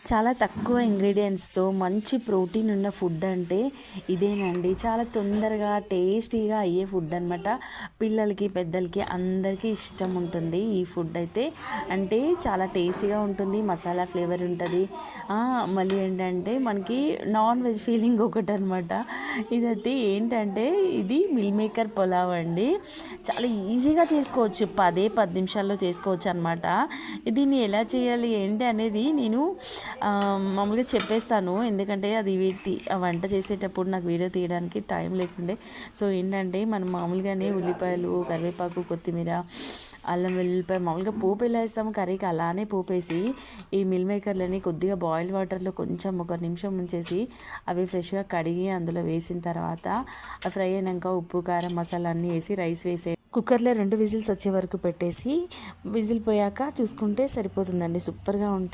చాలా తక్కువ ఇంగ్రీడియంట్స్తో మంచి ప్రోటీన్ ఉన్న ఫుడ్ అంటే ఇదేనండి. చాలా తొందరగా టేస్టీగా అయ్యే ఫుడ్ అనమాట. పిల్లలకి పెద్దలకి అందరికీ ఇష్టం ఉంటుంది ఈ ఫుడ్ అయితే. అంటే చాలా టేస్టీగా ఉంటుంది, మసాలా ఫ్లేవర్ ఉంటుంది. మళ్ళీ ఏంటంటే మనకి నాన్ వెజ్ ఫీలింగ్ ఒకటి అనమాట. ఇదైతే ఏంటంటే ఇది మిల్ మేకర్ పులావ్ అండి. చాలా ఈజీగా చేసుకోవచ్చు, 10 నిమిషాల్లో చేసుకోవచ్చు అనమాట. దీన్ని ఎలా చేయాలి ఏంటి అనేది నేను మామూలుగా చెప్పేస్తాను. ఎందుకంటే అది వంట చేసేటప్పుడు నాకు వీడియో తీయడానికి టైం లేకుండే. సో ఏంటంటే మనం మామూలుగానే ఉల్లిపాయలు, కరివేపాకు, కొత్తిమీర, అల్లం వెల్లుల్లిపాయ మామూలుగా పోపు ఎలా వేస్తాము కర్రీకి అలానే పోపేసి ఈ మిల్ మేకర్లని కొద్దిగా బాయిల్డ్ వాటర్లో కొంచెం 1 నిమిషం ఉంచేసి అవి ఫ్రెష్గా కడిగి అందులో వేసిన తర్వాత ఫ్రై అయినాక ఉప్పు, కారం, మసాలా అన్నీ వేసి రైస్ వేసే కుక్కర్లో 2 విజిల్స్ వచ్చే వరకు పెట్టేసి విజిల్ పోయాక చూసుకుంటే సరిపోతుందండి. సూపర్గా ఉంటుంది.